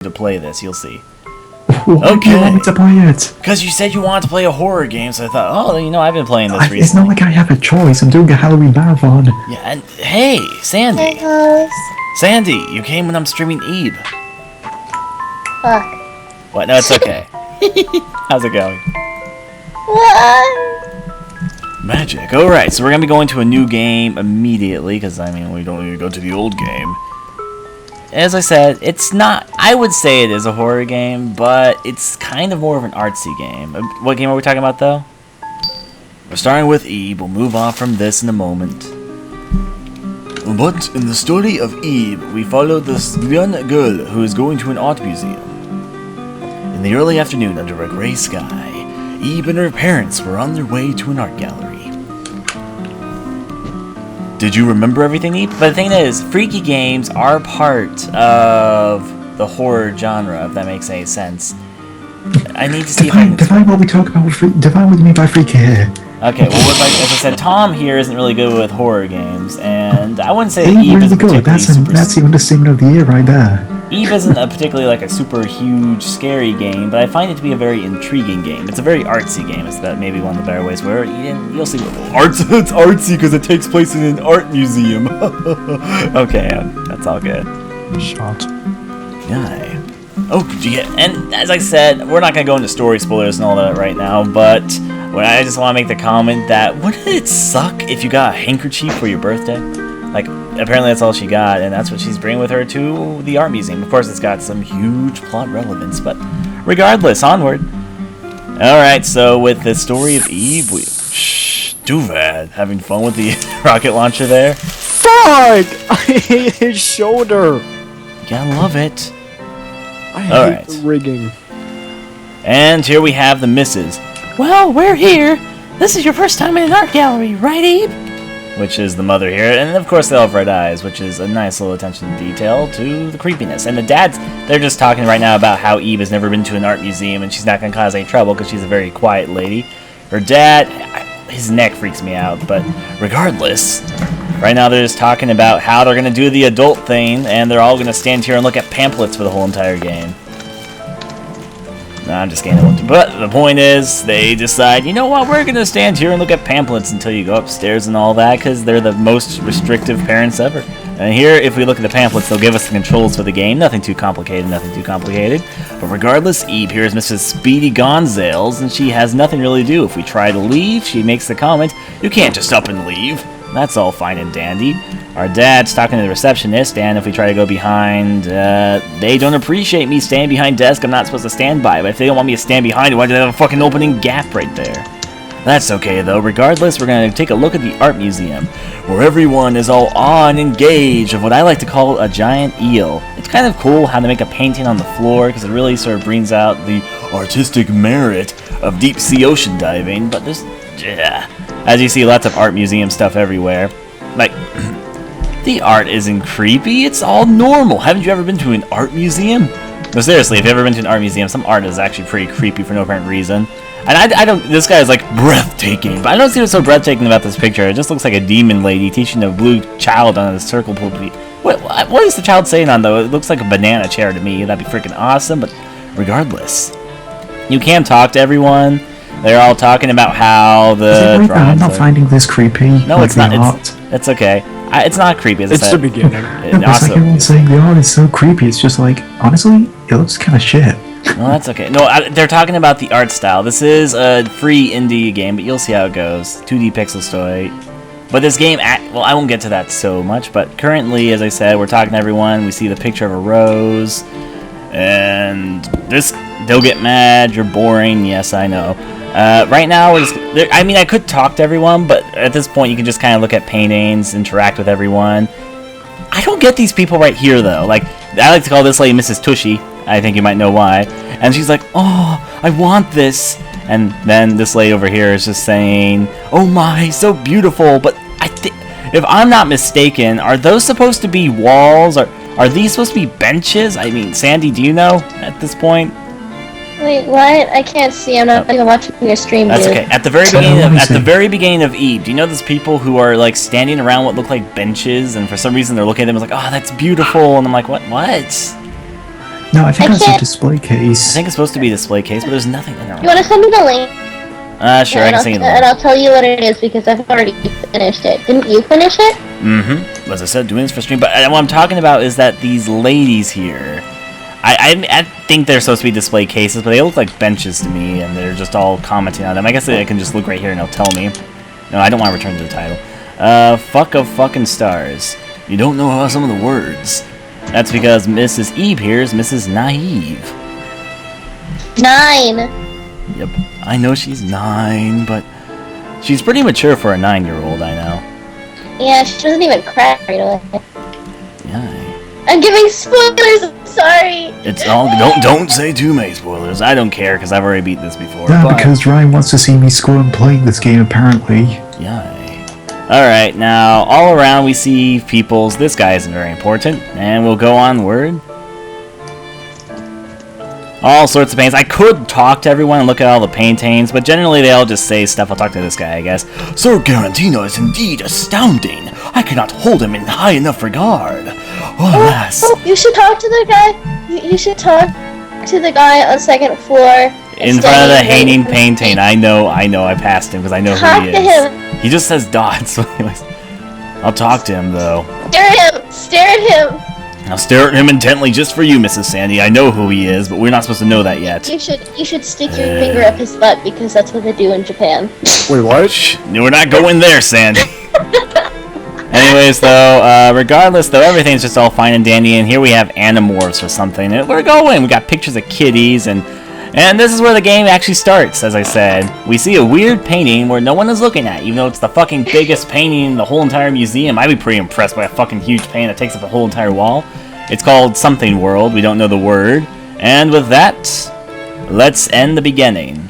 to play this. You'll see. Why do you want me to play it? Because you said you wanted to play a horror game, so I thought, oh, you know, I've been playing this recently. It's not like I have a choice. I'm doing a Halloween marathon. Yeah, and hey, Sandy. Hey, Sandy, you came when I'm streaming Eve. Fuck. What? No, it's okay. How's it going? Magic. Alright, so we're going to be going to a new game immediately, because, I mean, we don't need to go to the old game. As I said, it's not... I would say it is a horror game, but it's kind of more of an artsy game. What game are we talking about, though? We're starting with Eve. We'll move on from this in a moment. But in the story of Eve, we follow this young girl who is going to an art museum. In the early afternoon, under a gray sky, Eve and her parents were on their way to an art gallery. Did you remember everything, Eve? But the thing is, freaky games are part of the horror genre, if that makes any sense. I need to see if I can... Define what we talk about with define what you mean by freaky here. Okay, well, as I said, Tom here isn't really good with horror games, and I wouldn't say Eve Eve really is good. That's the understatement of the year right there. Eve isn't a particularly like a super huge scary game, but I find it to be a very intriguing game. It's a very artsy game. It's that maybe one of the better ways where you'll see. It's artsy because it takes place in an art museum. Okay, that's all good. Shot. Guy. Oh, yeah, and as I said, we're not gonna go into story spoilers and all that right now, but I just want to make the comment that wouldn't it suck if you got a handkerchief for your birthday? Like, apparently that's all she got, and that's what she's bringing with her to the art museum. Of course, it's got some huge plot relevance, but regardless, onward. Alright, so with the story of Eve, Duvad, having fun with the rocket launcher there. Fuck! I hate his shoulder! You gotta love it. I hate the rigging. And here we have the missus. Well, we're here. This is your first time in an art gallery, right, Eve? Which is the mother here, and of course they all have red eyes, which is a nice little attention to detail to the creepiness. And the dads, they're just talking right now about how Eve has never been to an art museum and she's not going to cause any trouble because she's a very quiet lady. Her dad, his neck freaks me out, but regardless, right now they're just talking about how they're going to do the adult thing, and they're all going to stand here and look at pamphlets for the whole entire game. No, I'm just kidding. But the point is, they decide, you know what, we're going to stand here and look at pamphlets until you go upstairs and all that, because they're the most restrictive parents ever. And here, if we look at the pamphlets, they'll give us the controls for the game. Nothing too complicated, nothing too complicated. But regardless, Eve here is Mrs. Speedy Gonzales, and she has nothing really to do. If we try to leave, she makes the comment, you can't just up and leave. That's all fine and dandy. Our dad's talking to the receptionist, and if we try to go behind, they don't appreciate me standing behind desk I'm not supposed to stand by, but if they don't want me to stand behind it, why do they have a fucking opening gap right there? That's okay though. Regardless, we're going to take a look at the art museum, where everyone is all on engaged of what I like to call a giant eel. It's kind of cool how they make a painting on the floor, because it really sort of brings out the artistic merit of deep sea ocean diving, but there's... As you see, lots of art museum stuff everywhere. Like, the art isn't creepy, it's all normal. Haven't you ever been to an art museum? No, seriously, if you've ever been to an art museum, some art is actually pretty creepy for no apparent reason. And I don't, this guy is like breathtaking, but I don't see what's so breathtaking about this picture. It just looks like a demon lady teaching a blue child on a circle pool. What is the child saying on though? It looks like a banana chair to me. That'd be freaking awesome, but regardless. You can talk to everyone. They're all talking about how the I'm not finding this creepy. No, like it's not. Art. It's okay. It's not creepy. As I It's said. the beginning. It's like everyone's saying the art is so creepy. It's just like, honestly, it looks kind of shit. Well, that's okay. No, they're talking about the art style. This is a free indie game, but you'll see how it goes. 2D pixel story. But this game, well, I won't get to that so much, but currently, as I said, we're talking to everyone. We see the picture of a rose. And they'll get mad, you're boring, yes, I know. Right now, I mean, I could talk to everyone, but at this point, you can just kind of look at paintings, interact with everyone. I don't get these people right here, though. Like, I like to call this lady Mrs. Tushy. I think you might know why. And she's like, oh, I want this. And then this lady over here is just saying, oh my, so beautiful. But if I'm not mistaken, are those supposed to be walls? Are these supposed to be benches? I mean, Sandy, do you know at this point? Wait, what? I can't see. I'm not even watching your stream, That's dude. okay. At the very beginning of Eve, do you know those people who are like standing around what look like benches, and for some reason they're looking at them like, oh, that's beautiful, and I'm like, what? No, I think I that's a can't- display I case. think it's supposed to be a display case, but there's nothing in You there. want to send me the link? Sure, I and, can see and it. I'll tell you what it is because I've already finished it. Didn't you finish it? Mm-hmm. As I said, doing this for stream. But what I'm talking about is that these ladies here, I think they're supposed to be display cases, but they look like benches to me, and they're just all commenting on them. I guess I can just look right here and it'll tell me. No, I don't want to return to the title. Fuck of fucking stars. You don't know how some of the words. That's because Mrs. Eve here is Mrs. Naive. 9. Yep, I know she's 9, but she's pretty mature for a 9-year-old, I know. Yeah, she doesn't even cry right away. Yeah. I'm giving spoilers. I'm sorry. It's all don't say too many spoilers. I don't care because I've already beat this before. Yeah, but, because Ryan wants to see me score and playing this game, apparently. Yay. Alright, now all around we see peoples. This guy isn't very important. And we'll go onward. All sorts of paintings. I could talk to everyone and look at all the paintings, but generally they all just say stuff. I'll talk to this guy, I guess. Sir Garantino is indeed astounding. I cannot hold him in high enough regard. Alas. Oh, you should talk to the guy. You should talk to the guy on second floor. In front of the hanging painting. I know, I passed him because I know Talk who he to is. him. He just says dots. So anyways, I'll talk to him though. Stare at him. Stare at him. I'll stare at him intently just for you, Mrs. Sandy. I know who he is, but we're not supposed to know that yet. You should stick your finger up his butt because that's what they do in Japan. Wait, what? Shh, we're not going there, Sandy. Anyways, though, regardless, though, everything's just all fine and dandy, and here we have Animorphs or something. And we're going. We got pictures of kitties, and this is where the game actually starts, as I said. We see a weird painting where no one is looking at, even though it's the fucking biggest painting in the whole entire museum. I'd be pretty impressed by a fucking huge painting that takes up the whole entire wall. It's called Something World. We don't know the word. And with that, let's end the beginning.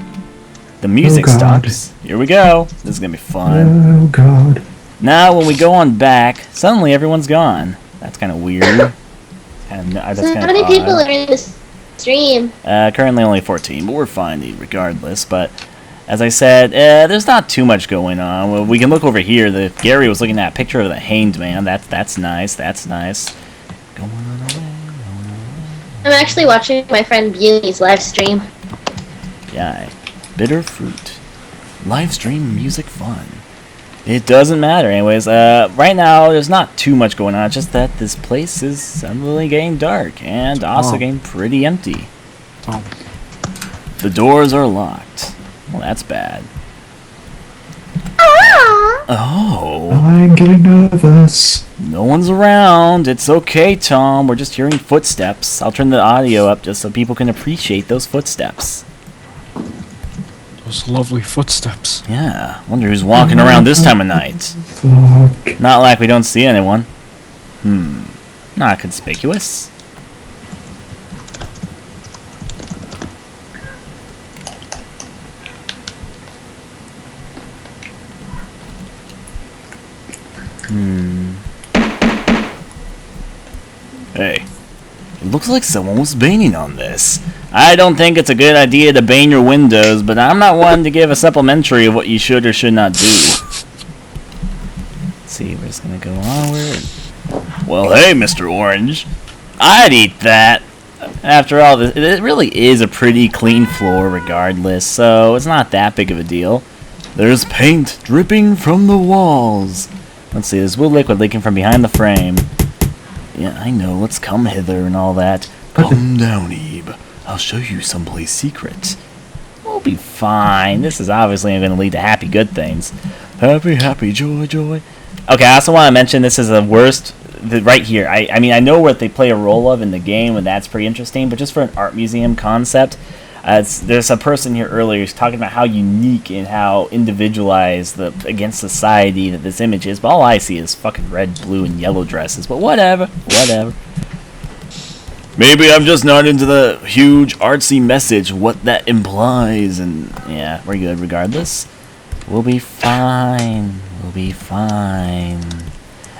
The music God. stops. Here we go. This is gonna be fun. Oh god. Now, when we go on back, suddenly everyone's gone. That's kind of weird. That's So kind how many of people odd. are in this stream? Currently only 14, but we're fine regardless. But as I said, there's not too much going on. Well, we can look over here. Gary was looking at a picture of the hanged man. That's nice. That's nice. Going on away. I'm actually watching my friend Beauty's live stream. Yeah, bitter fruit. Live stream music fun. It doesn't matter. Anyways, right now there's not too much going on. It's just that this place is suddenly getting dark and also getting pretty empty. Oh. The doors are locked. Well, that's bad. Oh, I'm getting nervous. no one's around. It's okay, Tom. We're just hearing footsteps. I'll turn the audio up just so people can appreciate those footsteps. Those lovely footsteps. Yeah, wonder who's walking around this time of night. Fuck. Not like we don't see anyone. Not conspicuous. Hey, it looks like someone was banging on this. I don't think it's a good idea to bang your windows, but I'm not one to give a supplementary of what you should or should not do. Let's see, we're just gonna go onward. Well, hey, Mr. Orange. I'd eat that. After all, it really is a pretty clean floor regardless, so it's not that big of a deal. There's paint dripping from the walls. Let's see, there's blue liquid leaking from behind the frame. Yeah, I know, let's come hither and all that. Come down, Ebe. I'll show you someplace secret. We'll be fine. This is obviously going to lead to happy, good things. Happy, happy, joy, joy. Okay, I also want to mention this is the worst, right here. I mean, I know what they play a role of in the game, and that's pretty interesting, but just for an art museum concept, there's a person here earlier who's talking about how unique and how individualized against society that this image is, but all I see is fucking red, blue, and yellow dresses, but whatever. Maybe I'm just not into the huge artsy message, what that implies, and yeah, we're good regardless. We'll be fine.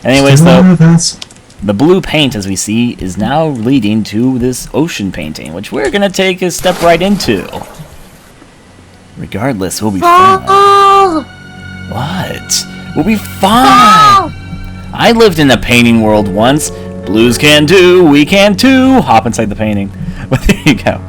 Anyways, Still though, nervous. the blue paint, as we see, is now leading to this ocean painting, which we're gonna take a step right into. Regardless, we'll be fine. What? We'll be fine. I lived in the painting world once. Blues can do, we can too. Hop inside the painting. But there you go.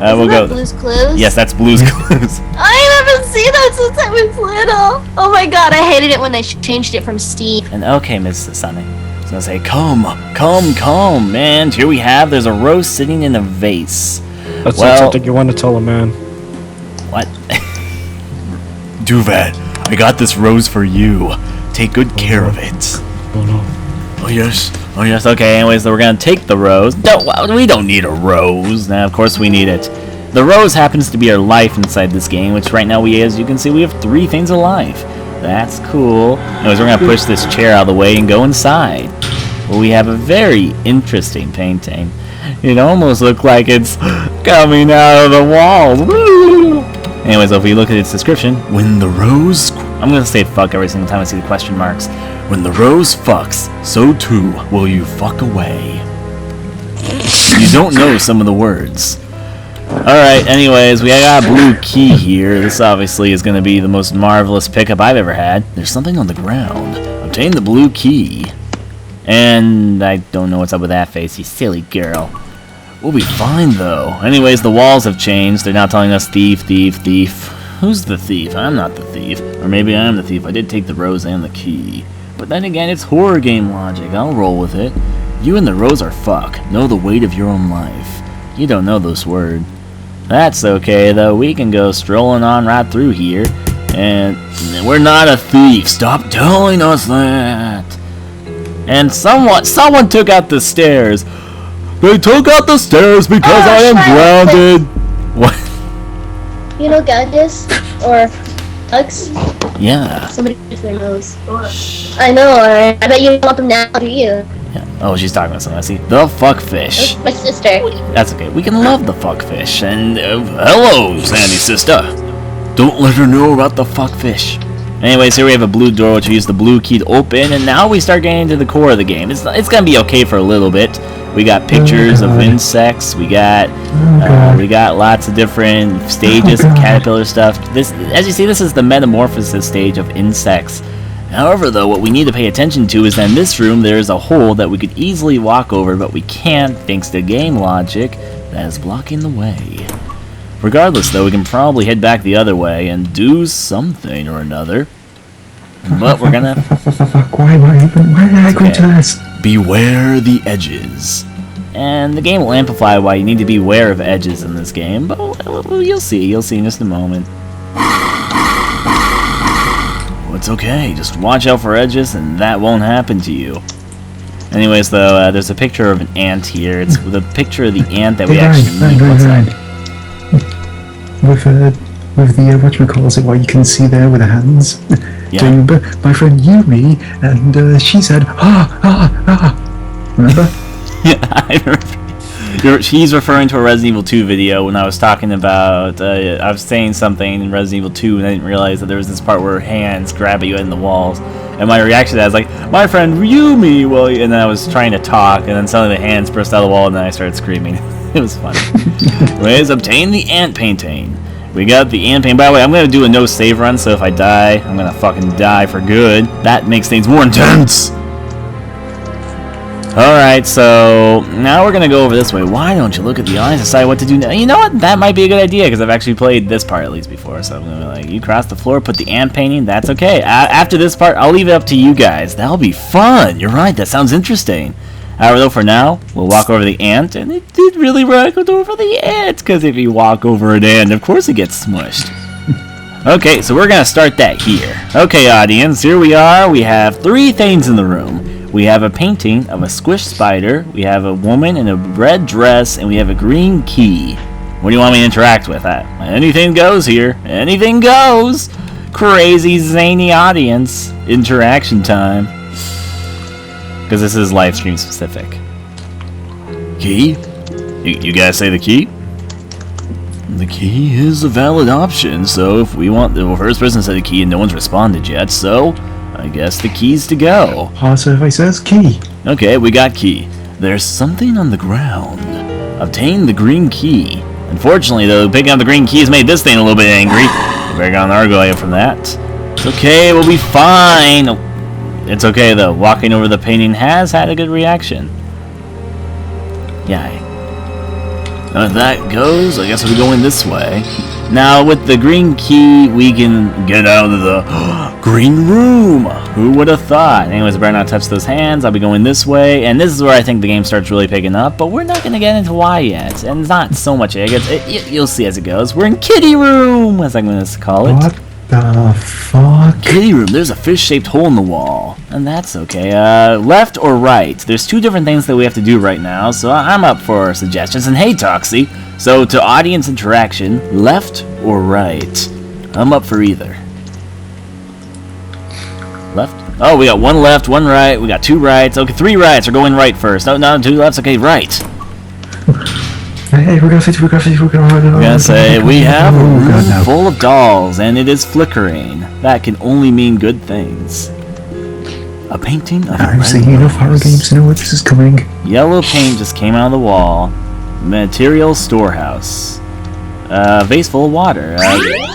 Isn't We'll that go. Blue's Clues? Yes, that's Blue's Clues. I haven't seen that since I was little. Oh my god, I hated it when they changed it from Steve. And okay, Mrs. Sunny. I was gonna say, come, and here we have. There's a rose sitting in a vase. That's Well- not something you want to tell a man. What? Duvet, I got this rose for you. Take good care of it. Oh no. Oh yes. Okay. Anyways, we're gonna take the rose. We don't need a rose. Nah, of course we need it. The rose happens to be our life inside this game, which right now as you can see, we have 3 things of life. That's cool. Anyways, we're gonna push this chair out of the way and go inside. Well, we have a very interesting painting. It almost looks like it's coming out of the wall. Anyways, if we look at its description, when the rose... I'm gonna say fuck every single time I see the question marks. When the rose fucks, so too will you fuck away. You don't know some of the words. Alright, anyways, we got a blue key here. This obviously is gonna be the most marvelous pickup I've ever had. There's something on the ground. Obtain the blue key. And I don't know what's up with that face, you silly girl. We'll be fine, though. Anyways, the walls have changed. They're now telling us thief, thief, thief. Who's the thief? I'm not the thief. Or maybe I am the thief. I did take the rose and the key. But then again, it's horror game logic. I'll roll with it. You and the rose are fuck. Know the weight of your own life. You don't know this word. That's okay, though. We can go strolling on right through here. And we're not a thief. Stop telling us that. And someone took out the stairs. They took out the stairs because I am grounded. What? You know Gadgets? Or Ducks? Yeah. Somebody with their nose. I know, I bet you don't want them now, do you? Yeah. Oh, she's talking about something. I see. The fuckfish. That's my sister. That's okay. We can love the fuckfish. And hello, Sandy sister. Don't let her know about the fuckfish. Anyways, here we have a blue door, which we use the blue key to open, and now we start getting into the core of the game. It's gonna be okay for a little bit. We got pictures of insects. We got lots of different stages of caterpillar stuff. This, as you see, this is the metamorphosis stage of insects. However, though, what we need to pay attention to is that in this room there is a hole that we could easily walk over, but we can't thanks to game logic that is blocking the way. Regardless, though, we can probably head back the other way and do something or another. But we're gonna... Why did I go to this? Beware the edges. And the game will amplify why you need to be aware of edges in this game, but you'll see in just a moment. Well, it's okay, just watch out for edges and that won't happen to you. Anyways, though, there's a picture of an ant here. It's the picture of the ant that we actually meet. What's that? With the whatchamacallit, what you can see there with the hands. Yeah. My friend Yumi, and she said, Remember? Yeah, I remember. He's referring to a Resident Evil 2 video when I was talking about, I was saying something in Resident Evil 2 and I didn't realize that there was this part where hands grab at you in the walls. And my reaction to that was like, my friend Yumi, well, and then I was trying to talk and then suddenly the hands burst out of the wall and then I started screaming. It was funny. Anyways, obtain the ant painting. We got the ant painting. By the way, I'm going to do a no save run, so if I die, I'm going to fucking die for good. That makes things more intense. Alright, so now we're going to go over this way. Why don't you look at the eyes and decide what to do now? You know what? That might be a good idea, because I've actually played this part at least before. So I'm going to be like, you cross the floor, put the ant painting, that's okay. After this part, I'll leave it up to you guys. That'll be fun. You're right, that sounds interesting. However, though, for now, we'll walk over the ant, and it did really walk over the ant, because if you walk over an ant, of course it gets smushed. Okay, so we're going to start that here. Okay, audience, here we are. We have 3 things in the room. We have a painting of a squished spider, we have a woman in a red dress, and we have a green key. What do you want me to interact with? Anything goes here. Anything goes! Crazy, zany audience. Interaction time. Because this is live stream specific. Key? You guys say the key? The key is a valid option, so if we want the first person to say the key and no one's responded yet, so I guess the key's to go. Survey says key. Okay, we got key. There's something on the ground. Obtain the green key. Unfortunately, though, picking up the green key has made this thing a little bit angry. We better get on the Argo from that. It's okay, we'll be fine. It's okay though, walking over the painting has had a good reaction. Yeah. That goes, I guess we're going this way. Now, with the green key, we can get out of the green room. Who would have thought? Anyways, I better not touch those hands. I'll be going this way, and this is where I think the game starts really picking up, but we're not going to get into why yet, and not so much. You'll see as it goes. We're in kitty room, as I'm going to call it. What the fuck? Kitty room, there's a fish-shaped hole in the wall, and that's okay. Left or right? There's two different things that we have to do right now, so I'm up for suggestions. And hey, Toxie, so to audience interaction, left or right? I'm up for either. Left? Oh, we got one left, one right, we got two rights. Okay, three rights, we're going right first. No, two lefts, okay, right. Hey, we're gonna say we have a room no. full of dolls, and it is flickering. That can only mean good things. A painting of a I've red seen enough horror rose. games to know where this is coming. Yellow paint just came out of the wall. Material storehouse. Vase full of water.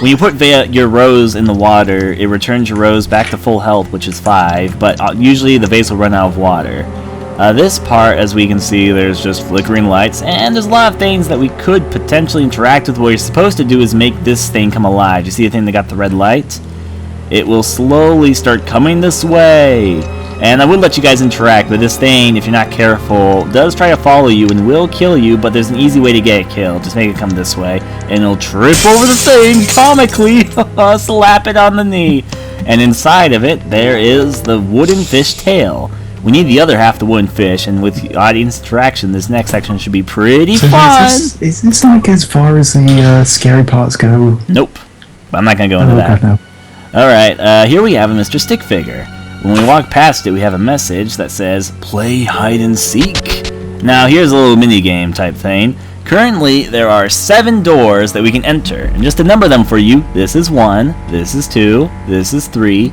When you put your rose in the water, it returns your rose back to full health, which is 5, but usually the vase will run out of water. This part, as we can see, there's just flickering lights, and there's a lot of things that we could potentially interact with. What you're supposed to do is make this thing come alive. You see the thing that got the red light? It will slowly start coming this way. And I would let you guys interact, but this thing, if you're not careful, does try to follow you and will kill you, but there's an easy way to get it killed. Just make it come this way, and it'll trip over the thing, comically, slap it on the knee. And inside of it, there is the wooden fish tail. We need the other half, the wooden fish, and with audience interaction, this next section should be pretty So fun. is this like as far as the scary parts go? Nope. I'm not going to go into that. God, no. Alright, here we have a Mr. Stick Figure. When we walk past it, we have a message that says, play hide and seek. Now, here's a little mini-game type thing. Currently, there are 7 doors that we can enter. And just to number them for you, this is 1, this is 2, this is 3,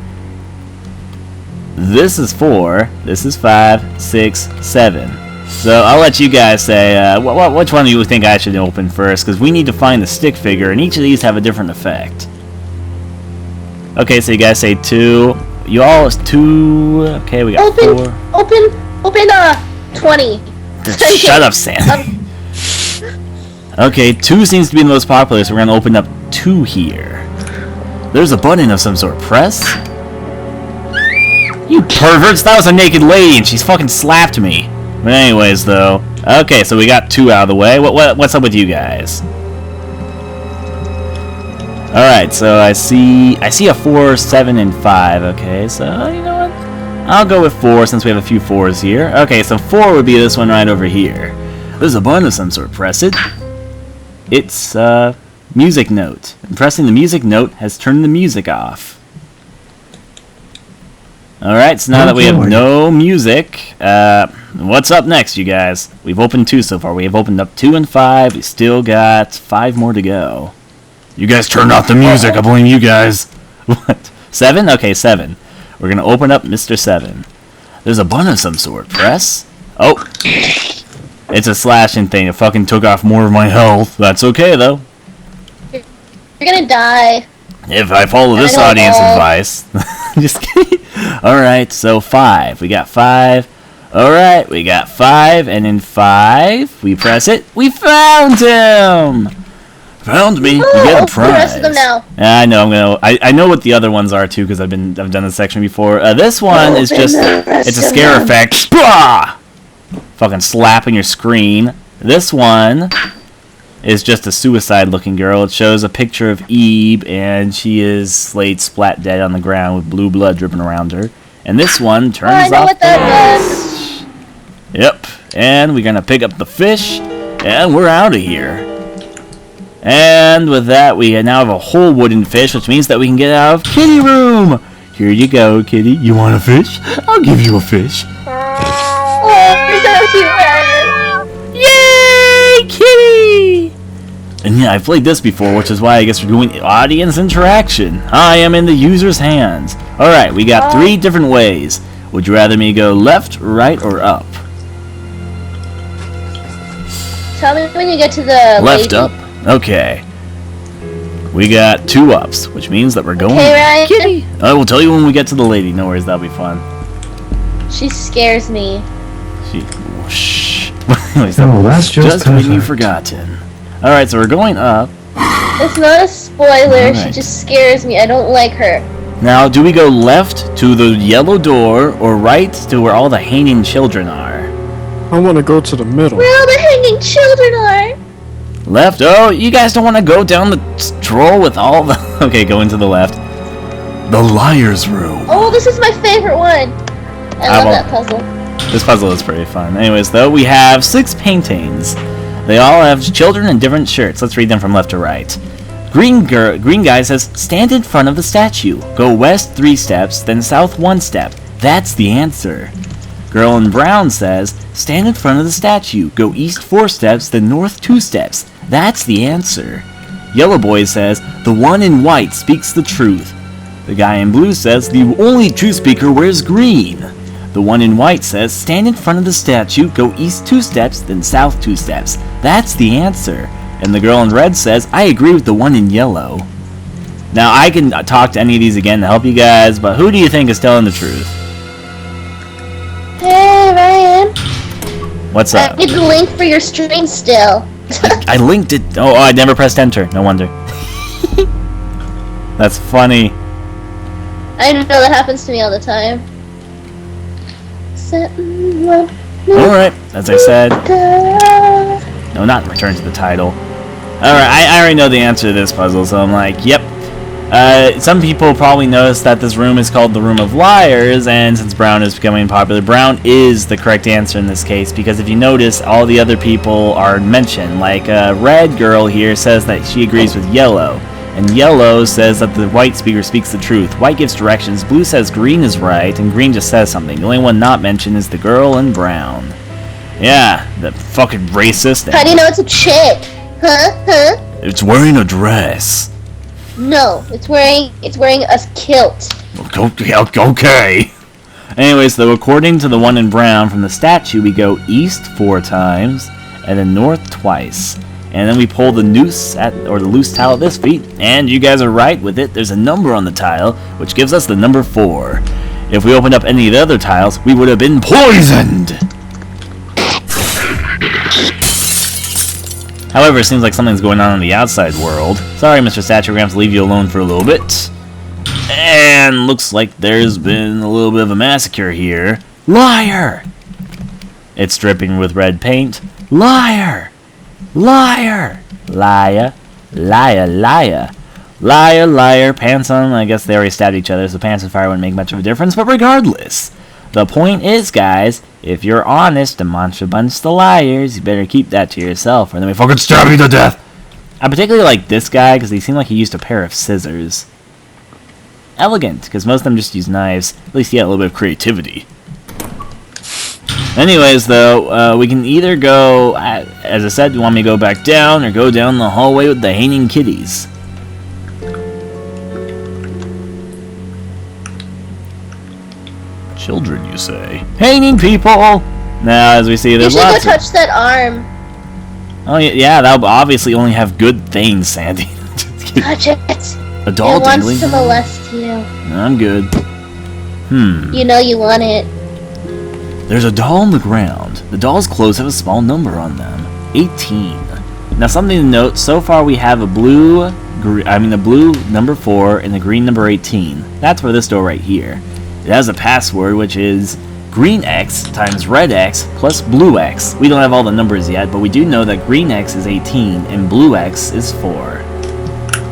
this is 4, this is 5, 6, 7. So I'll let you guys say, which one do you think I should open first? Because we need to find the stick figure, and each of these have a different effect. Okay, so you guys say 2. You all is 2. Okay, we got 4. Open 20. Shut up, Sam. Okay, 2 seems to be the most popular, so we're gonna open up 2 here. There's a button of some sort. Press. You perverts! That was a naked lady, and she's fucking slapped me. But anyways, though. Okay, so we got 2 out of the way. What's up with you guys? Alright, so I see a 4, 7, and 5. Okay, so you know what? I'll go with 4 since we have a few 4s here. Okay, so 4 would be this one right over here. There's a button of some sort. Press it. It's music note. And pressing the music note has turned the music off. Alright, so now that we have no music, what's up next, you guys? We've opened 2 so far. We have opened up 2 and 5. We still got 5 more to go. You guys turned off the music. I blame you guys. What? 7? Okay, 7. We're going to open up Mr. 7. There's a button of some sort. Press. Oh. It's a slashing thing. It fucking took off more of my health. That's okay, though. You're gonna die. If I follow this audience advice. Just kidding. Alright, so 5. We got 5. Alright, we got 5. And in 5, we press it. We found him! Found me. You get a prize. The rest of them now. I know. I know what the other ones are too because I've done this section before. This one is just it's a scare effect. Bah! Fucking slapping your screen. This one is just a suicide-looking girl. It shows a picture of Eve and she is laid splat dead on the ground with blue blood dripping around her. And this one turns off what that does. Yep. And we're gonna pick up the fish and we're out of here. And with that, we now have a whole wooden fish, which means that we can get out of kitty room. Here you go, kitty. You want a fish? I'll give you a fish. Oh, Yay, kitty! And yeah, I've played this before, which is why I guess we're doing audience interaction. I am in the user's hands. Alright, we got 3 different ways. Would you rather me go left, right, or up? Tell me when you get to the Left lady. up. Okay. We got 2 ups, which means that we're going Ryan. kitty. I will tell you when we get to the lady. No worries, that'll be fun. She scares me. Shh. Anyways, Oh, that's just when perfect. you've forgotten. Alright, so we're going up. It's not a spoiler. She Alright. just scares me. I don't like her. Now, do we go left to the yellow door or right to where all the hanging children are? I want to go to the middle. Where all the hanging children are. Left? Oh, you guys don't want to go down the stroll with all the... Okay, go into the left. The liar's room. Oh, this is my favorite one. I love will- that puzzle. This puzzle is pretty fun. Anyways, though, we have 6 paintings. They all have children in different shirts. Let's read them from left to right. Green guy says, stand in front of the statue. Go west 3 steps, then south 1 step. That's the answer. Girl in brown says, stand in front of the statue. Go east 4 steps, then north 2 steps. That's the answer. Yellow boy says, the one in white speaks the truth. The guy in blue says, the only true speaker wears green. The one in white says, stand in front of the statue, go east 2 steps, then south 2 steps. That's the answer. And the girl in red says, I agree with the one in yellow. Now, I can talk to any of these again to help you guys, but who do you think is telling the truth? Hey, Ryan. What's I up? need the link for your stream still. I linked it. Oh, I never pressed enter. No wonder. That's funny. I know that happens to me all the time. Alright, as I said. No, not return to the title. Alright, I already know the answer to this puzzle, so I'm like, yep. Some people probably noticed that this room is called the Room of Liars, and since brown is becoming popular, brown is the correct answer in this case, because if you notice, all the other people are mentioned. Like, red girl here says that she agrees with yellow, and yellow says that the white speaker speaks the truth. White gives directions, blue says green is right, and green just says something. The only one not mentioned is the girl in brown. Yeah, the fucking racist. How do you know it's a chick? Huh? It's wearing a dress. No, it's wearing a kilt. Okay. Anyways, though, according to the one in brown, from the statue we go east 4 times, and then north twice. And then we pull the noose or the loose tile at this feet, and you guys are right with it. There's a number on the tile, which gives us the number 4. If we opened up any of the other tiles, we would have been poisoned. However, it seems like something's going on in the outside world. Sorry, Mr. Statue, we're going to have to leave you alone for a little bit. And looks like there's been a little bit of a massacre here. Liar! It's dripping with red paint. Liar! Liar! Liar! Liar! Liar! Liar! Liar! Pants on. I guess they already stabbed each other, so pants and fire wouldn't make much of a difference. But regardless, the point is, guys, if you're honest amongst a bunch of liars, you better keep that to yourself, or then we fucking stab you to death! I particularly like this guy, because he seemed like he used a pair of scissors. Elegant, because most of them just use knives. At least he had a little bit of creativity. Anyways, though, we can either go, as I said, do you want me to go back down, or go down the hallway with the hanging kitties? Children, you say? Hanging people! Now, as we see, You there's should go lots of... touch that arm. Oh, yeah, that'll obviously only have good things, Sandy. Just kidding. Touch it. A It doll wants dangling? to molest you. I'm good. You know you want it. There's a doll on the ground. The doll's clothes have a small number on them. 18. Now, something to note, so far we have a blue number 4 and a green number 18. That's for this door right here. It has a password, which is green X times red X plus blue X. We don't have all the numbers yet, but we do know that green X is 18 and blue X is 4.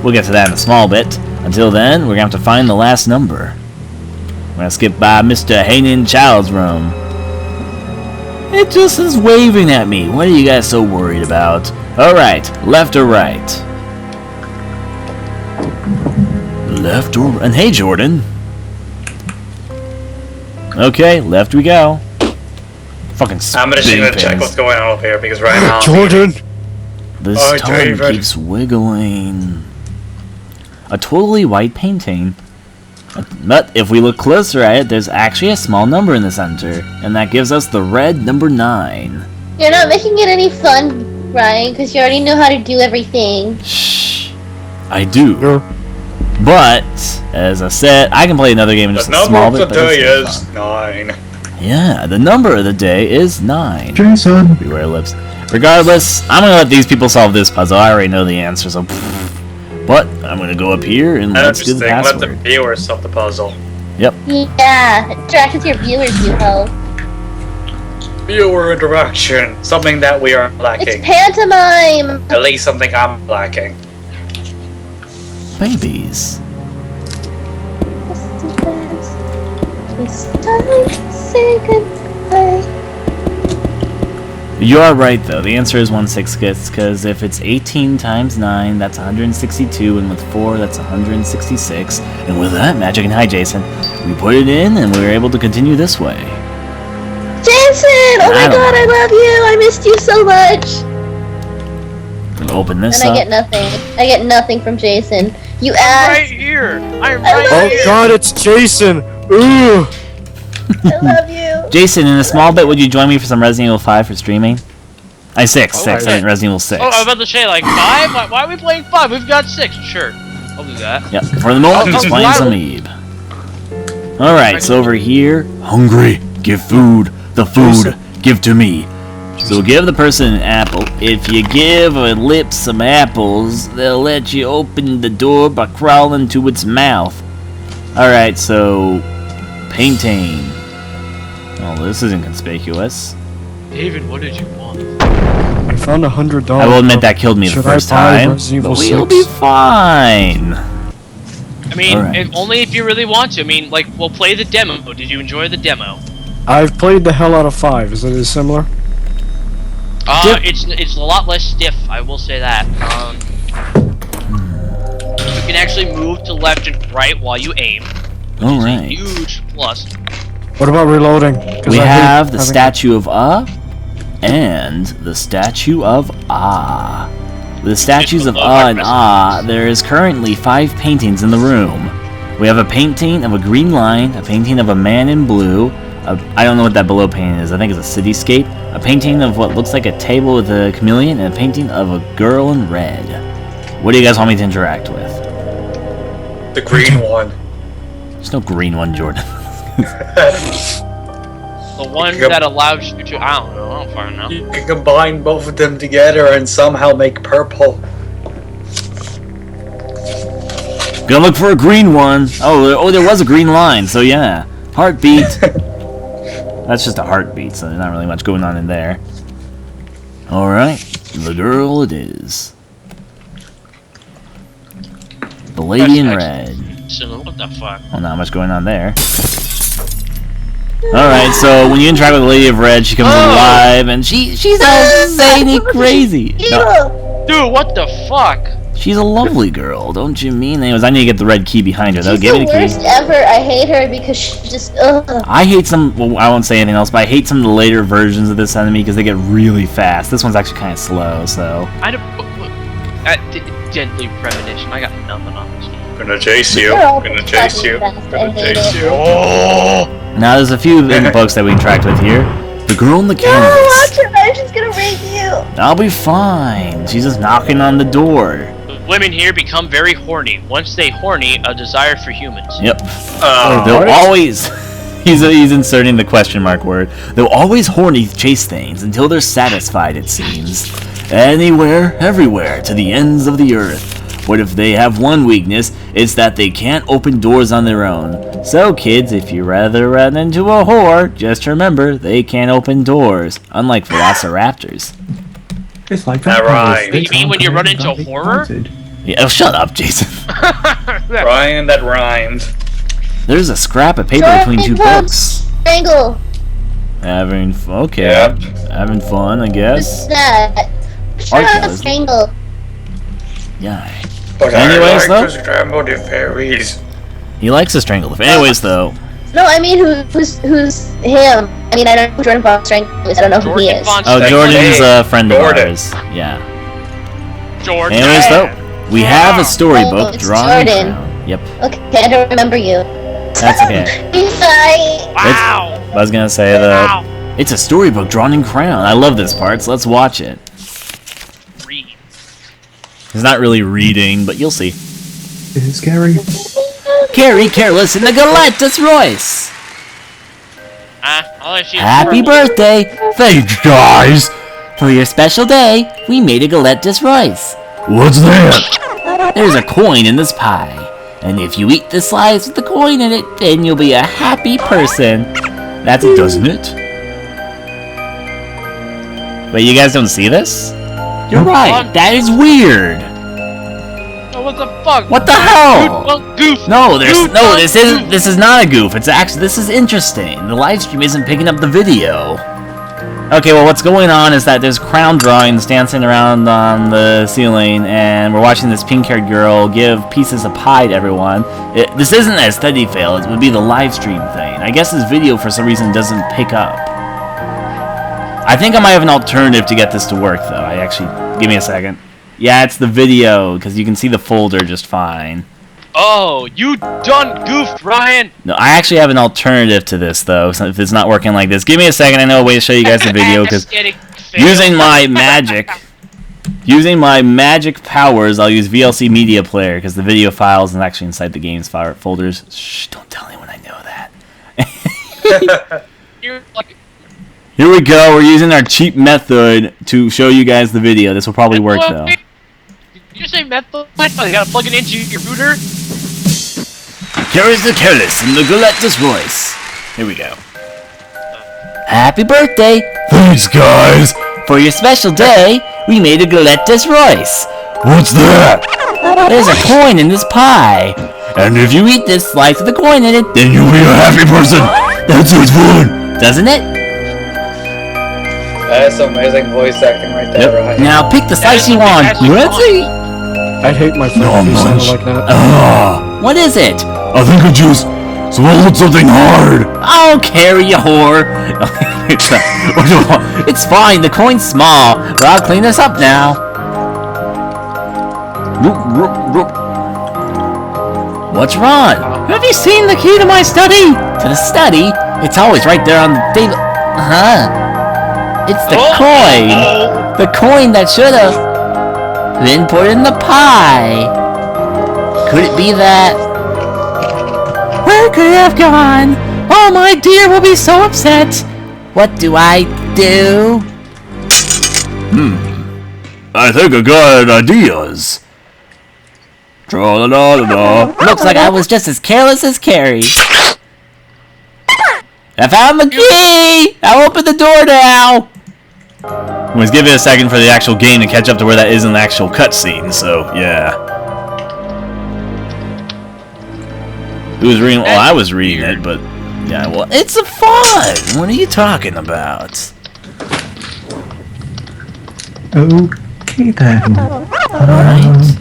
We'll get to that in a small bit. Until then, we're going to have to find the last number. We're going to skip by Mr. Hainin Child's room. It just is waving at me. What are you guys so worried about? Alright, left or right? Left or... And hey, Jordan. Okay, left we go. Fucking I'm just spinning gonna check pins. what's going on up here because right now. Jordan! This Oh, tongue David. keeps wiggling. A totally white painting. But if we look closer at it, there's actually a small number in the center, and that gives us the red number 9. You're not making it any fun, Ryan, because you already know how to do everything. Shh. I do. You're- But, as I said, I can play another game in There's just a no small more bit, to but do it's still is fun. 9. Yeah, the number of the day is 9. Jason! Beware lips. Regardless, I'm gonna let these people solve this puzzle. I already know the answer, so. But I'm gonna go up here and let's do the Interesting. Let the password. viewers solve the puzzle. Yep. Yeah, interact with your viewers, you ho. Viewer interaction. Something that we are It's lacking. pantomime! At least something I'm lacking. Babies. It's time to say goodbye. You are right though. The answer is 1/6, because if it's 18 times 9, that's 162, and with 4, that's 166. And with that magic, and hi Jason, we put it in, and we were able to continue this way. Jason! Oh my I don't god, I know. love you! I missed you so much! And open this And I up. get nothing. I get nothing from Jason. You Right asked. here. I'm I right love Oh here. god, it's Jason! Ooh! I love you. Jason, in a small bit, would you join me for some Resident Evil 5 for streaming? 6. I meant Resident Evil 6. Oh, I was about to say like 5. Why are we playing 5? We've got 6. Sure, I'll do that. Yep. For the moment, Oh, just oh, playing wow. some Eve. Alright, so over here, hungry, give food. The food, give to me. So give the person an apple. If you give a lip some apples, they'll let you open the door by crawling to its mouth. Alright, so painting. Oh, this isn't conspicuous. David, what did you want? I found $100. I will admit that killed me the Should first I buy time, Resident but Evil we'll be 6? fine. I mean, Alright. only if you really want to. I mean, like, we'll play the demo. Did you enjoy the demo? I've played the hell out of 5. Is it similar? It's a lot less stiff. I will say that. You can actually move to left and right while you aim. Alright. Huge plus. What about reloading? 'Cause We I hate have the having- statue of and the statue of Ah. The statues of and there is currently 5 paintings in the room. We have a painting of a green line, a painting of a man in blue, I don't know what that below painting is, I think it's a cityscape, a painting of what looks like a table with a chameleon, and a painting of a girl in red. What do you guys want me to interact with? The green one. There's no green one, Jordan. The one Yep. that allows you to. I don't know. I don't fucking know. You can combine both of them together and somehow make purple. Gonna look for a green one. Oh, there was a green line, so yeah. Heartbeat. That's just a heartbeat, so there's not really much going on in there. Alright, the girl it is. The lady in red. So, what the fuck? Well, not much going on there. Alright, so when you interact with the lady of red, she comes alive, and she's all zany crazy. No, Dude, what the fuck? she's a lovely girl, don't you mean? Anyways, I need to get the red key behind her, though. She's Give the me the key. worst ever. I hate her because she just. Ugh. I hate some, well, I won't say anything else, but I hate some of the later versions of this enemy because they get really fast. This one's actually kind of slow, so. I don't. Deadly premonition. I got nothing on this. Gonna chase you. They're all Gonna chase you. fucking fast. I Gonna hate chase it. you. Oh! Now there's a few books that we interact with here. The girl in the No, canvas. watch her. She's gonna rape you. I'll be fine. She's just knocking on the door. Women here become very horny. Once they horny, a desire for humans. Yep. Oh, They'll always. He's inserting the question mark word. They'll always horny chase things until they're satisfied, it seems. Anywhere, everywhere, to the ends of the earth. What if they have one weakness? It's that they can't open doors on their own. So kids, if you rather run into a whore, just remember they can't open doors. Unlike velociraptors. It's like That vampires. rhymes. They You mean can't when you come run in, into can't be horror? fighted. Yeah, oh, shut up, Jason. Ryan, that rhymed. There's a scrap of paper between 2 books. Strangle. Okay. Yep. Having fun, I What's guess. that? Shut Art up, gallery. strangle. Yeah. But Anyways, I like though? to scramble the fairies. He likes to strangle. Anyways, though. No, I mean who's him? I mean I don't know who Jordan Von Strangle is. I don't know who he Jordan is. Von Oh, Hey, Jordan's a friend of Jordan. ours. Yeah. Jordan. Anyways, though, we have a Oh, storybook it's drawn. Jordan. Yep, Okay, I don't remember you. that's okay. He's sorry. Wow. I was gonna say Wow. it's a storybook drawn in crayon. I love this part, so let's watch it. Read. He's not really reading, but you'll see. It's scary. Carrie Careless in the Galactus Royce. I All I see is Happy birthday! Thanks, guys! For your special day, we made a galette des rois. What's that? There's a coin in this pie. And if you eat the slice with the coin in it, then you'll be a happy person. That's it, doesn't it? Wait, you guys don't see this? You're right, that is weird. Oh, what the fuck? What the hell? Goof. No, Goof, this is not a goof. It's actually, this is interesting. The live stream isn't picking up the video. Okay, well, what's going on is that there's crown drawings dancing around on the ceiling, and we're watching this pink-haired girl give pieces of pie to everyone. This isn't a steady fail, it would be the live stream thing. I guess this video, for some reason, doesn't pick up. I think I might have an alternative to get this to work, though. Give me a second. Yeah, it's the video, because you can see the folder just fine. Oh, you done goofed, Ryan! No, I actually have an alternative to this, though, so if it's not working like this. Give me a second, I know a way to show you guys the video, because using my magic powers, I'll use VLC Media Player, because the video files is actually inside the game's folders. Shh, don't tell anyone I know that. You're like, Here we go, we're using our cheap method to show you guys the video. This will probably work, though. Did you say method? You gotta plug it into your router? Carries the careless in the galette des rois. Here we go. Happy birthday! Thanks, guys! For your special day, we made a galette des rois. What's that? There's a coin in this pie. And if you eat this slice with the coin in it, then you'll be a happy person. That sounds fun, doesn't it? That's amazing voice acting right there, Ryan. Now pick the slice you want. Ready? I'd hate my friend if he sounded like that. What is it? I think I just swallowed something hard. Oh, carry you whore. It's fine, the coin's small, but I'll clean this up now. What's wrong? Have you seen the key to my study? To the study? It's always right there on the table. It's the coin. The coin that should have been put in the pie. Could it be that? Where could it have gone? Oh, my dear will be so upset. What do I do? I think I got ideas. Tra-la-la-la-la. Looks like I was just as careless as Carrie. I found the key! I'll open the door now! Let's give it a second for the actual game to catch up to where that is in the actual cutscene, so, yeah. Who was reading? Well, I was reading it, but, yeah, well, it's a fun! What are you talking about? Okay then. Alright.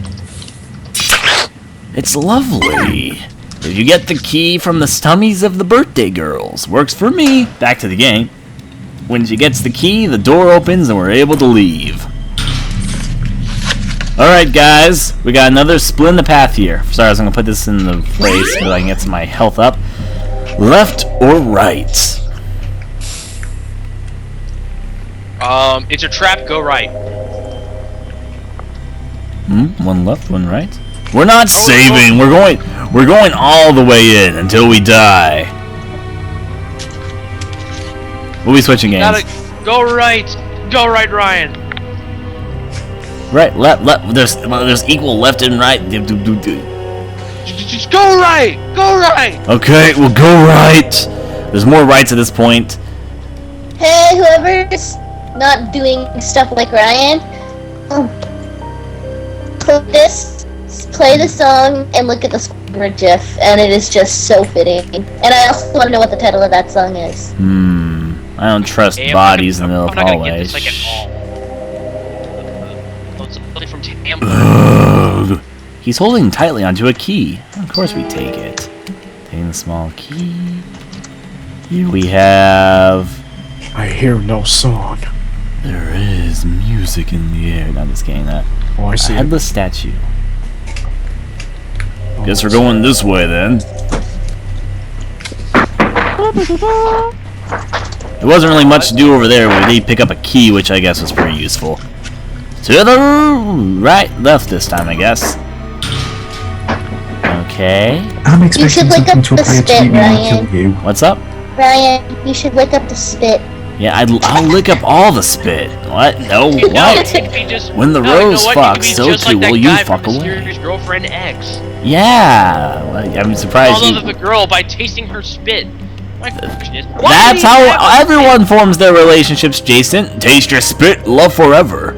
It's lovely. Did you get the key from the stummies of the birthday girls? Works for me. Back to the game. When she gets the key, the door opens and we're able to leave. Alright guys, we got another split in the path here. Sorry, I was going to put this in the place so I can get my health up. Left or right? It's a trap, go right. One left, one right? We're not saving. We're going all the way in until we die. We'll be switching games. Gotta go right, Ryan. Right, left. There's equal left and right. Just go right. Okay, we'll go right. There's more rights at this point. Hey, whoever's not doing stuff like Ryan, play the song and look at the Squidward GIF, and it is just so fitting. And I also want to know what the title of that song is. I don't trust bodies in the middle of I'm not gonna get this hallways. like at all. It's something from Tampa. He's holding tightly onto a key. Of course we take it. Taking the small key. Here we have... I hear no song. There is music in the air. Not just kidding that. Oh, I A see. headless statue. Oh, Guess we're going this way then. There wasn't really much to do over there, but we did pick up a key, which I guess was pretty useful. To the right, left this time, I guess. Okay. I'm You should expecting look something up to the appear to spit, me when I Ryan. kill you. What's up? Ryan, you should lick up the spit. Yeah, I'll lick up all the spit. What? No, No, what? it could be just, When the no, you know rose what? It could fucks, be so just too like that will you guy fuck from away. Mysterious Girlfriend X. Yeah, I'm surprised Fall in you... love with a girl by tasting her spit. My question is, why That's do you have how a everyone forms their relationships, Jason. Taste your spit, love forever.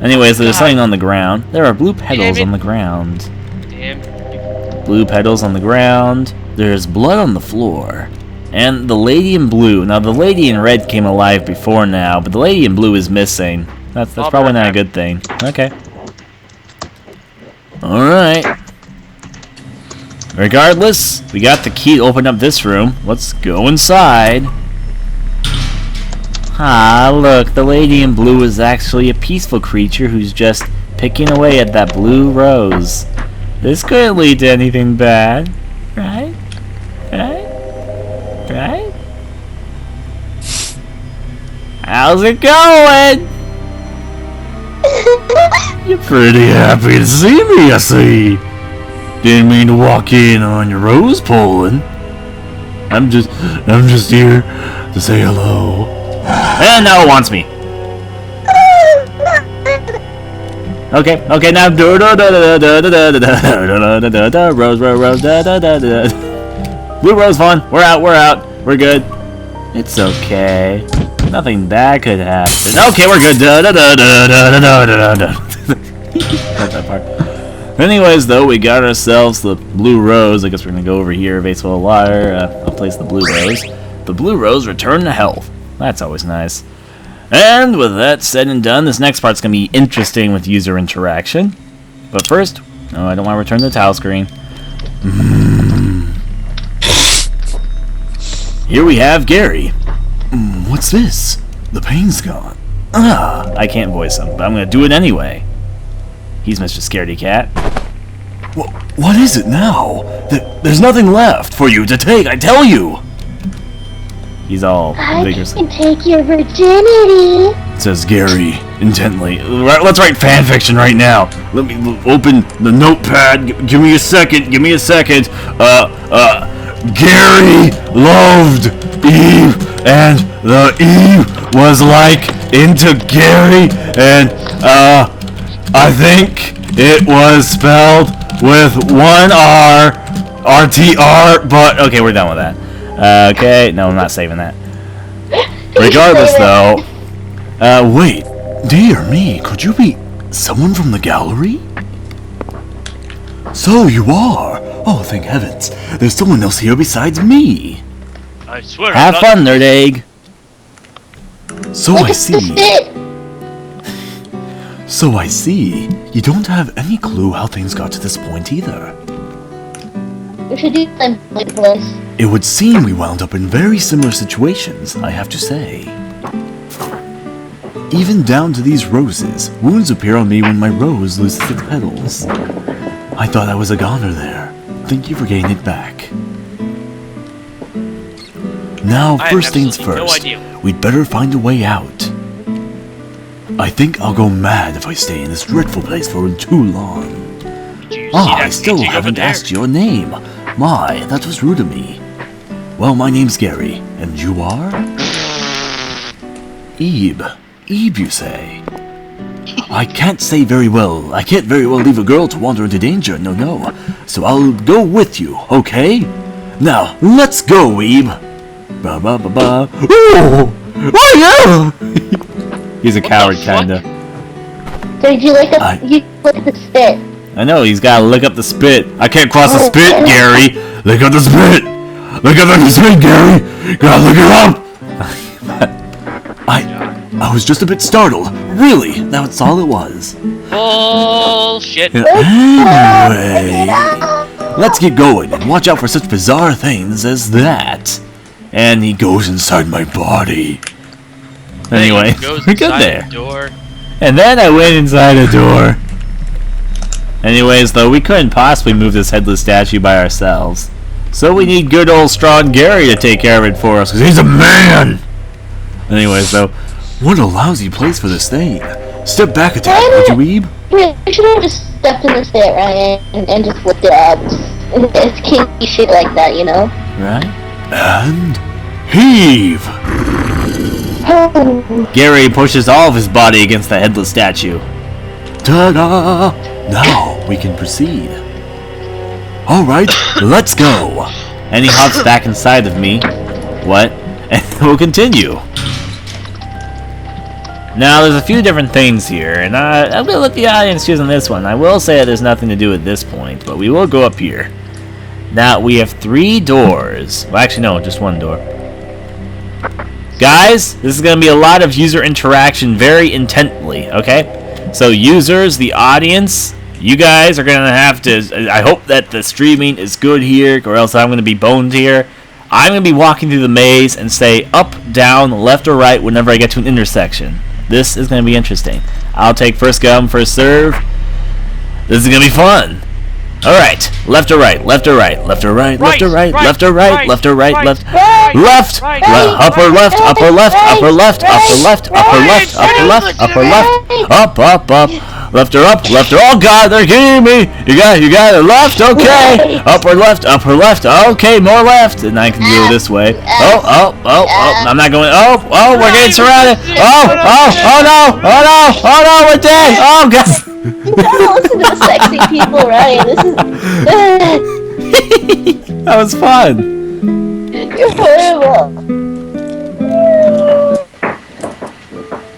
Anyways, there's something on the ground. There are blue petals on the ground. spit? Damn. Blue petals on the ground. There's blood on the floor. And the lady in blue. Now, the lady in red came alive before now, but the lady in blue is missing. That's I'll be probably right not a back. good thing. Okay. Alright. Regardless, we got the key to open up this room. Let's go inside. Ah, look, the lady in blue is actually a peaceful creature who's just picking away at that blue rose. This couldn't lead to anything bad, right? Right? Right? How's it going? You're pretty happy to see me, I see. Didn't mean to walk in on your rose pulling. I'm just here to say hello. And now it wants me. Okay, now do da da da da da da da da da da rose da da da da. Blue rose fun. We're out. We're good. It's okay. Nothing bad could happen. Okay, we're good. Da da da da da da da da. Not that part. Anyways, though, we got ourselves the blue rose. I guess we're gonna go over here. Vaseful liar. I'll place the blue rose. The blue rose returned to health. That's always nice. And with that said and done, this next part's gonna be interesting with user interaction. But first, no, I don't want to return the tile screen. Here we have Gary. What's this? The pain's gone. I can't voice him, but I'm gonna do it anyway. He's Mr. Scaredy Cat. What is it now? There's nothing left for you to take, I tell you! He's all I vigorous. can take your virginity. Says Gary, intently. Let's write fanfiction right now. Let me open the notepad. Give me a second. Gary loved Eve, and the Eve was like into Gary, and I think it was spelled with one R, RTR, but Okay, we're done with that. Okay, no, I'm not saving that. Regardless, though, wait, dear me, could you be someone from the gallery? So you are. Oh, thank heavens. There's someone else here besides me. I swear. have fun, Nerd Egg. So Look I at the see. spit. So I see. You don't have any clue how things got to this point either. We should do some voice. It would seem we wound up in very similar situations, I have to say. Even down to these roses. Wounds appear on me when my rose loses its petals. I thought I was a goner there. Thank you for getting it back. Now, I have first things absolutely no first, idea. we'd better find a way out. I think I'll go mad if I stay in this dreadful place for too long. Did you see Ah, that I still painting over haven't there? asked your name. My, that was rude of me. Well, my name's Gary, and you are? Ebe. Ebe, you say? I can't very well leave a girl to wander into danger, no. So I'll go with you, okay? Now, let's go, Ebe. Ba ba ba ba. Oh yeah! He's a coward, fuck? kinda. So did you lick up? I- You lick at the spit. I know, he's gotta lick up the spit. I can't cross the spit, Gary. Lick up the spit! Lick up the spit, Gary! Gotta lick it up! I was just a bit startled. Really, that's all it was. Bullshit. Anyway, let's get going and watch out for such bizarre things as that. And he goes inside my body. Anyway, Goes we're good inside there. the door. And then I went inside a door. Anyways, though, we couldn't possibly move this headless statue by ourselves. So we need good old strong Gary to take care of it for us, because he's a man! Anyways, though, What a lousy place for this thing. Step back a tad, would you, Weeb? You should have just stepped in the spit, Ryan, and just licked it up. It's kinky shit like that, you know? right? And heave! Gary pushes all of his body against the headless statue. Ta-da! Now we can proceed. Alright, let's go. And he hops back inside of me. What? And we'll continue. Now, there's a few different things here, and I'm going to let the audience choose on this one. I will say that there's nothing to do at this point, but we will go up here. Now, we have 3 doors. Well, actually, no, just 1 door. Guys, this is going to be a lot of user interaction very intently, okay? So, users, the audience, you guys are going to have to... I hope that the streaming is good here, or else I'm going to be boned here. I'm going to be walking through the maze and say up, down, left, or right whenever I get to an intersection. This is going to be interesting. I'll take first come, first serve. This is going to be fun. Alright, left or right, left or right, left or right, left or right, left or right, left or right, left, left, upper left, upper left, upper left, upper left, upper left, upper left, upper left, up, up, up. Left or up, left or... Oh, God, they're getting me! You got it. Left, okay! Upper left, okay, more left! And I can go this way. Oh, I'm not going... Oh, we're getting surrounded! Oh, no, we're dead! Oh, God! You gotta listen to the sexy people, Ryan. This is... That was fun! You're horrible.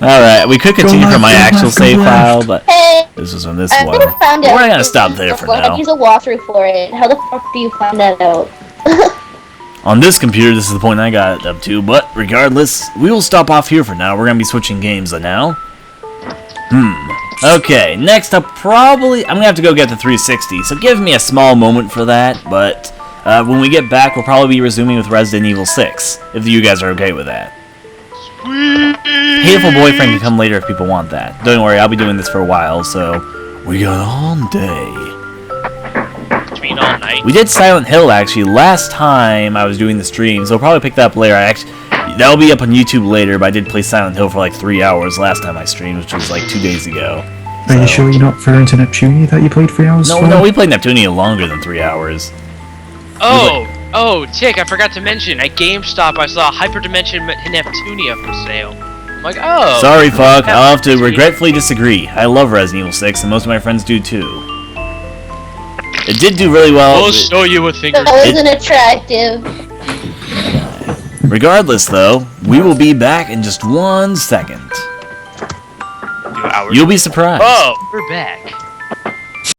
Alright, we could continue from my actual save file, but Hey, this was from this I one. never found out. We're gonna stop there for I now. use a walkthrough for it. How the fuck do you find that out? On this computer, this is the point I got it up to, but regardless, we will stop off here for now. We're gonna be switching games now. Okay, next up, probably... I'm gonna have to go get the 360, so give me a small moment for that, but when we get back, we'll probably be resuming with Resident Evil 6, if you guys are okay with that. Hateful Boyfriend can come later if people want that. Don't worry, I'll be doing this for a while, so... We got all day. You mean all night? We did Silent Hill, actually, last time I was doing the stream, so I'll probably pick that up later. That'll be up on YouTube later, but I did play Silent Hill for like 3 hours last time I streamed, which was like 2 days ago. Are you sure you're not referring to Neptunia that you played 3 hours for? No, we played Neptunia longer than 3 hours. Oh, Tick, I forgot to mention, at GameStop I saw Hyperdimension Neptunia for sale. I'm like, oh. Sorry, fuck, I'll have to regretfully disagree. I love Resident Evil 6, and most of my friends do too. It did do really well. We'll show you a thing or That wasn't attractive. Regardless, though, we will be back in just 1 second. 2 hours. You'll be surprised. Oh, we're back.